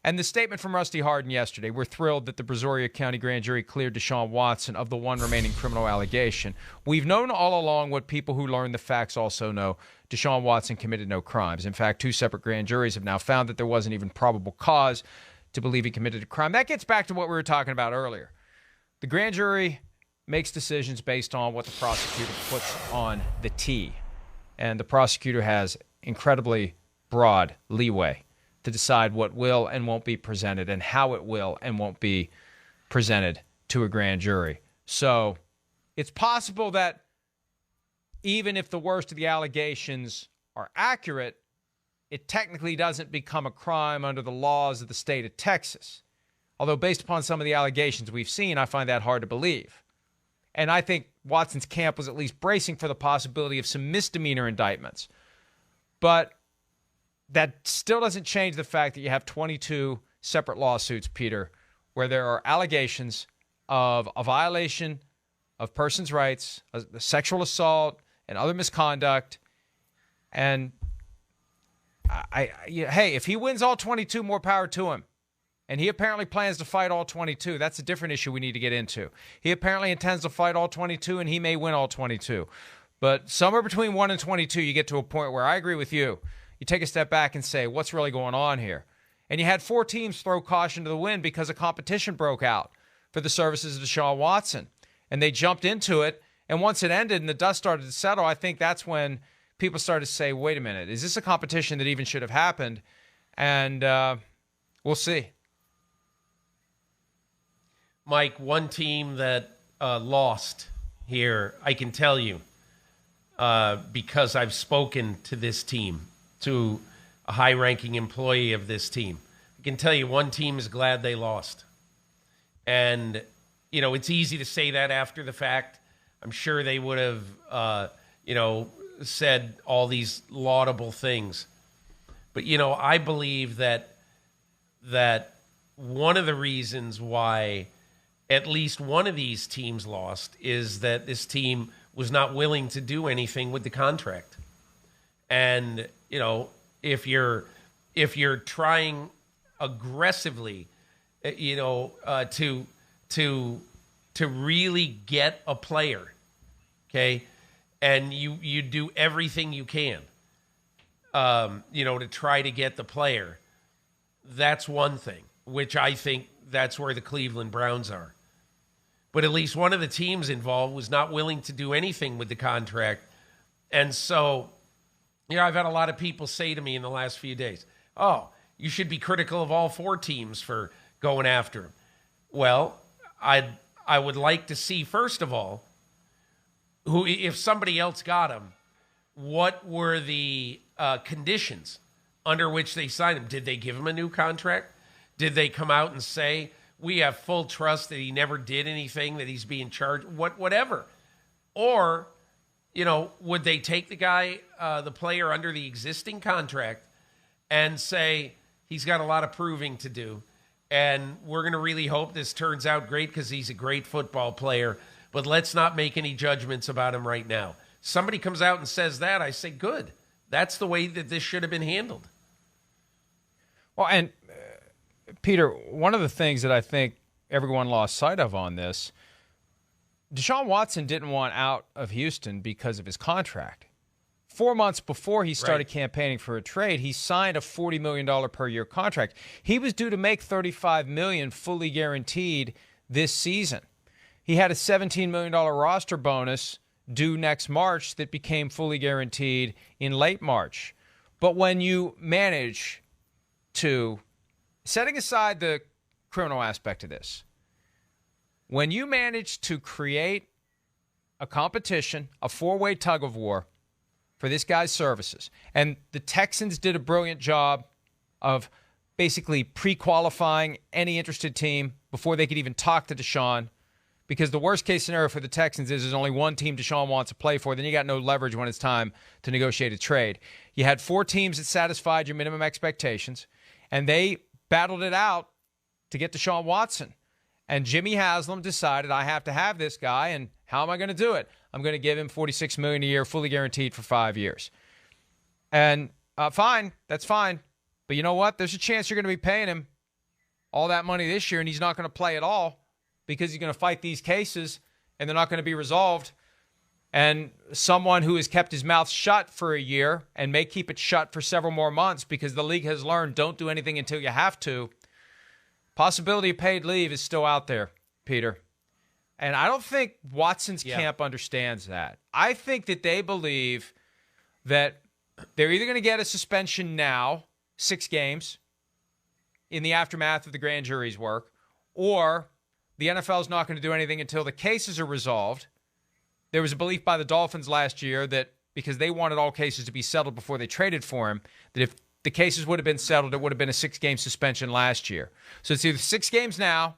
And the statement from Rusty Hardin yesterday, we're thrilled that the Brazoria County Grand Jury cleared Deshaun Watson of the one remaining criminal allegation. We've known all along what people who learn the facts also know. Deshaun Watson committed no crimes. In fact, 2 separate grand juries have now found that there wasn't even probable cause to believe he committed a crime. That gets back to what we were talking about earlier. The grand jury makes decisions based on what the prosecutor puts on the tee. And the prosecutor has incredibly broad leeway to decide what will and won't be presented and how it will and won't be presented to a grand jury. So it's possible that even if the worst of the allegations are accurate, it technically doesn't become a crime under the laws of the state of Texas. Although based upon some of the allegations we've seen, I find that hard to believe. And I think Watson's camp was at least bracing for the possibility of some misdemeanor indictments. But that still doesn't change the fact that you have 22 separate lawsuits, Peter, where there are allegations of a violation of persons' rights, sexual assault, and other misconduct. And hey, if he wins all 22, more power to him. And he apparently plans to fight all 22. That's a different issue we need to get into. He apparently intends to fight all 22, and he may win all 22. But somewhere between 1 and 22, you get to a point where I agree with you. You take a step back and say, what's really going on here? And you had 4 teams throw caution to the wind because a competition broke out for the services of Deshaun Watson. And they jumped into it. And once it ended and the dust started to settle, I think that's when people started to say, wait a minute, is this a competition that even should have happened? And we'll see. Mike, one team that lost here, I can tell you, because I've spoken to this team, to a high-ranking employee of this team. I can tell you one team is glad they lost. And, you know, it's easy to say that after the fact. I'm sure they would have, said all these laudable things. But, you know, I believe that one of the reasons why at least one of these teams lost is that this team was not willing to do anything with the contract. And, you know, if you're trying aggressively, to really get a player, okay, and you do everything you can, to try to get the player, that's one thing, which I think that's where the Cleveland Browns are. But at least one of the teams involved was not willing to do anything with the contract. And so, I've had a lot of people say to me in the last few days, oh, you should be critical of all 4 teams for going after him. Well, I would like to see, first of all, who, if somebody else got him, what were the conditions under which they signed him? Did they give him a new contract? Did they come out and say, we have full trust that he never did anything, that he's being charged, whatever? Or, would they take the guy, the player under the existing contract and say, he's got a lot of proving to do, and we're going to really hope this turns out great because he's a great football player, but let's not make any judgments about him right now. Somebody comes out and says that, I say, good. That's the way that this should have been handled. Well, and Peter, one of the things that I think everyone lost sight of on this, Deshaun Watson didn't want out of Houston because of his contract. 4 months before he started campaigning for a trade, he signed a $40 million per year contract. He was due to make $35 million fully guaranteed this season. He had a $17 million roster bonus due next March that became fully guaranteed in late March. But when you manage to, setting aside the criminal aspect of this, when you manage to create a competition, a 4-way tug of war for this guy's services, and the Texans did a brilliant job of basically pre-qualifying any interested team before they could even talk to Deshaun, because the worst-case scenario for the Texans is there's only one team Deshaun wants to play for. Then you got no leverage when it's time to negotiate a trade. You had 4 teams that satisfied your minimum expectations, and they battled it out to get Deshaun Watson. And Jimmy Haslam decided, I have to have this guy, and how am I going to do it? I'm going to give him $46 million a year, fully guaranteed for 5 years. And fine, that's fine. But you know what? There's a chance you're going to be paying him all that money this year and he's not going to play at all because he's going to fight these cases and they're not going to be resolved. And someone who has kept his mouth shut for a year and may keep it shut for several more months because the league has learned don't do anything until you have to. Possibility of paid leave is still out there, Peter. And I don't think Watson's camp understands that. I think that they believe that they're either going to get a suspension now, 6 games, in the aftermath of the grand jury's work, or the NFL is not going to do anything until the cases are resolved. There was a belief by the Dolphins last year that because they wanted all cases to be settled before they traded for him, that if the cases would have been settled, it would have been a 6-game suspension last year. So it's either 6 games now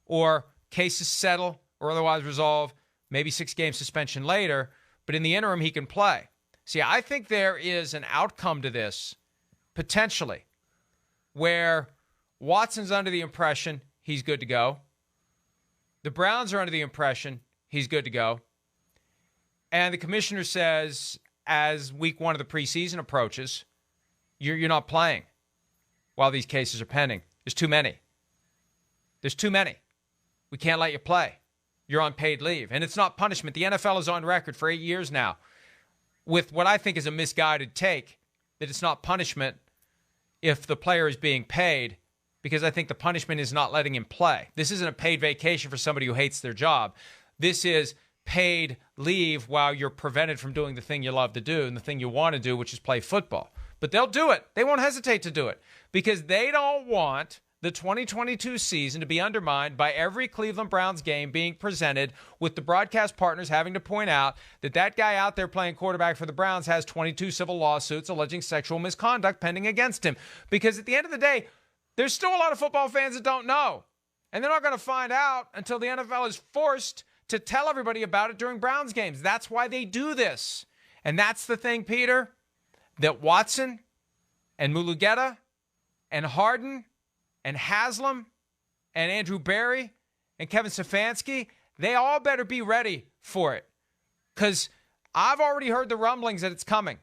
or cases settle or otherwise resolve, maybe 6-game suspension later. But in the interim, he can play. See, I think there is an outcome to this, potentially, where Watson's under the impression he's good to go. The Browns are under the impression he's good to go. And the commissioner says, as week 1 of the preseason approaches, you're not playing while these cases are pending. There's too many. There's too many. We can't let you play. You're on paid leave. And it's not punishment. The NFL is on record for 8 years now with what I think is a misguided take that it's not punishment if the player is being paid, because I think the punishment is not letting him play. This isn't a paid vacation for somebody who hates their job. This is paid leave while you're prevented from doing the thing you love to do and the thing you want to do, which is play football. But they'll do it. They won't hesitate to do it because they don't want the 2022 season to be undermined by every Cleveland Browns game being presented with the broadcast partners having to point out that that guy out there playing quarterback for the Browns has 22 civil lawsuits alleging sexual misconduct pending against him. Because at the end of the day, there's still a lot of football fans that don't know. And they're not going to find out until the NFL is forced to tell everybody about it during Browns games. That's why they do this. And that's the thing, Peter, that Watson and Mulugeta and Hardin and Haslam and Andrew Berry and Kevin Stefanski, they all better be ready for it. Because I've already heard the rumblings that it's coming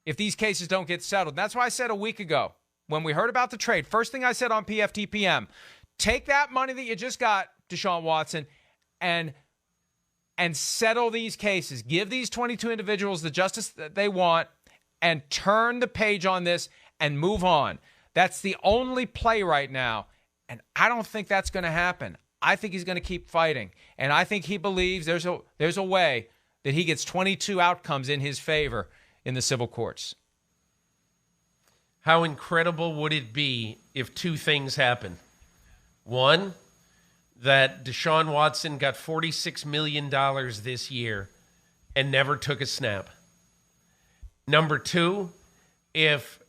if these cases don't get settled. And that's why I said a week ago when we heard about the trade, first thing I said on PFTPM, take that money that you just got, Deshaun Watson, and settle these cases. Give these 22 individuals the justice that they want and turn the page on this and move on. That's the only play right now, and I don't think that's going to happen. I think he's going to keep fighting, and I think he believes there's a way that he gets 22 outcomes in his favor in the civil courts. How incredible would it be if 2 things happen? One, that Deshaun Watson got $46 million this year and never took a snap. Number 2, if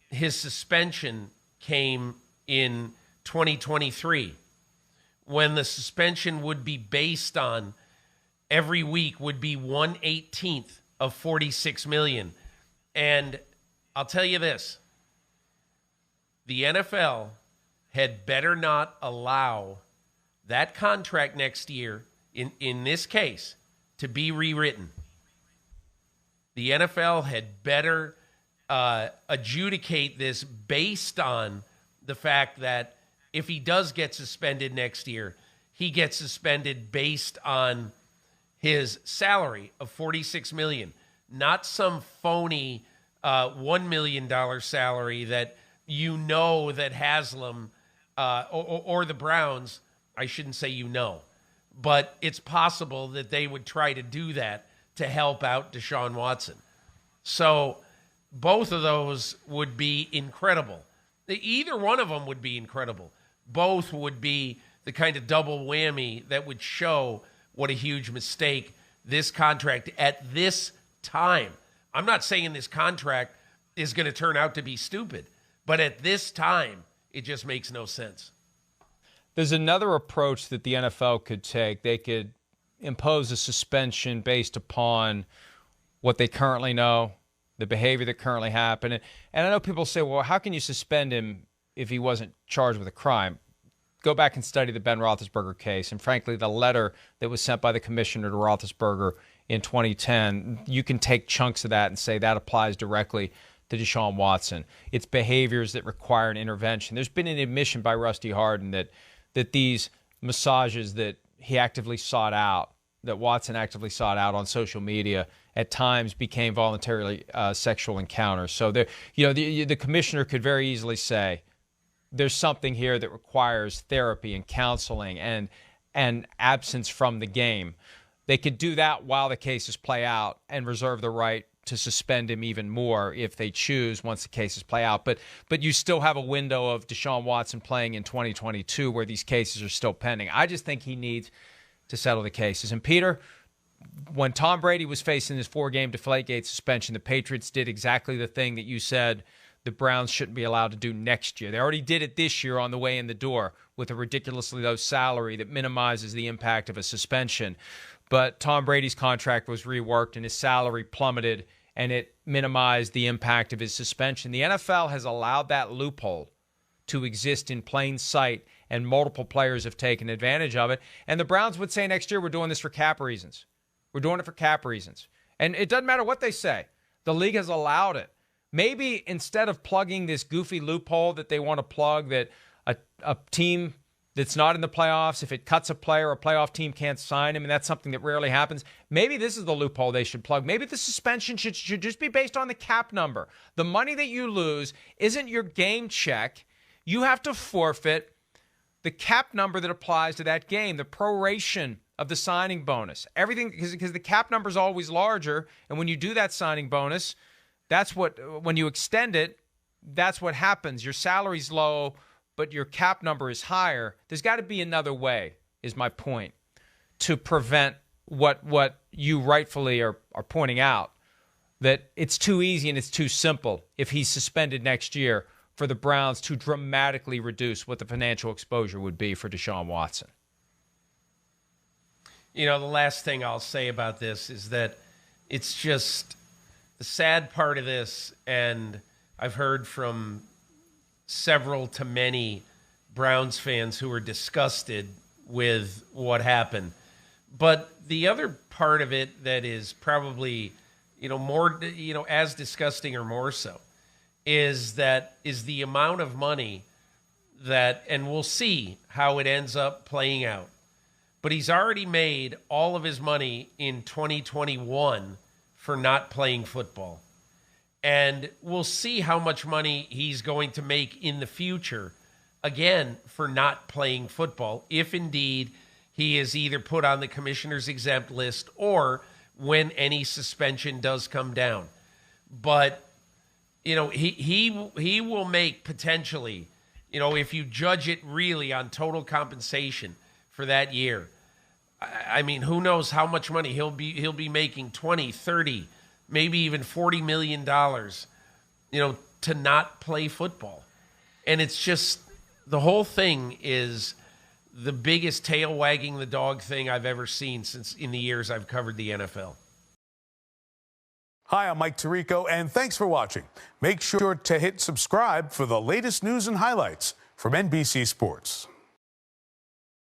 his suspension came in 2023, when the suspension would be based on every week would be 1/18 of $46 million. And I'll tell you this, the NFL had better not allow that contract next year, in this case, to be rewritten. The NFL had better adjudicate this based on the fact that if he does get suspended next year, he gets suspended based on his salary of $46 million, not some phony $1 million salary that that Haslam or the Browns, I shouldn't say but it's possible that they would try to do that to help out Deshaun Watson. So both of those would be incredible. Either one of them would be incredible. Both would be the kind of double whammy that would show what a huge mistake this contract at this time. I'm not saying this contract is going to turn out to be stupid, but at this time, it just makes no sense. There's another approach that the NFL could take. They could impose a suspension based upon what they currently know, the behavior that currently happened. And I know people say, well, how can you suspend him if he wasn't charged with a crime? Go back and study the Ben Roethlisberger case. And frankly, the letter that was sent by the commissioner to Roethlisberger in 2010, you can take chunks of that and say that applies directly to Deshaun Watson. It's behaviors that require an intervention. There's been an admission by Rusty Hardin that these massages that he actively sought out, that Watson actively sought out on social media, at times became voluntarily sexual encounters. So the commissioner could very easily say there's something here that requires therapy and counseling and absence from the game. They could do that while the cases play out and reserve the right to suspend him even more if they choose once the cases play out. But you still have a window of Deshaun Watson playing in 2022 where these cases are still pending. I just think he needs to settle the cases. And Peter, when Tom Brady was facing his 4-game Deflategate suspension, the Patriots did exactly the thing that you said the Browns shouldn't be allowed to do next year. They already did it this year on the way in the door with a ridiculously low salary that minimizes the impact of a suspension. But Tom Brady's contract was reworked and his salary plummeted, and it minimized the impact of his suspension. The NFL has allowed that loophole to exist in plain sight, and multiple players have taken advantage of it. And the Browns would say next year, we're doing this for cap reasons. We're doing it for cap reasons. And it doesn't matter what they say. The league has allowed it. Maybe instead of plugging this goofy loophole that they want to plug, that a team that's not in the playoffs, if it cuts a player, a playoff team can't sign him, and that's something that rarely happens. Maybe this is the loophole they should plug. Maybe the suspension should just be based on the cap number. The money that you lose isn't your game check. You have to forfeit the cap number that applies to that game, the proration of the signing bonus. Everything, because the cap number is always larger, and when you do that signing bonus, that's what, when you extend it, that's what happens. Your salary's low, but your cap number is higher. There's got to be another way, is my point, to prevent what you rightfully are pointing out, that it's too easy and it's too simple if he's suspended next year for the Browns to dramatically reduce what the financial exposure would be for Deshaun Watson. You know, the last thing I'll say about this is that it's just the sad part of this, and I've heard from several to many Browns fans who are disgusted with what happened. But the other part of it that is probably, more, as disgusting or more so, is the amount of money that, and we'll see how it ends up playing out. But he's already made all of his money in 2021 for not playing football. And we'll see how much money he's going to make in the future, again, for not playing football, if indeed he is either put on the commissioner's exempt list or when any suspension does come down. But, he will make potentially, if you judge it really on total compensation for that year, I mean, who knows how much money he'll be making, 20, 30, maybe even $40 million, to not play football. And it's just, the whole thing is the biggest tail wagging the dog thing I've ever seen since in the years I've covered the NFL. Hi, I'm Mike Tirico, and thanks for watching. Make sure to hit subscribe for the latest news and highlights from NBC Sports.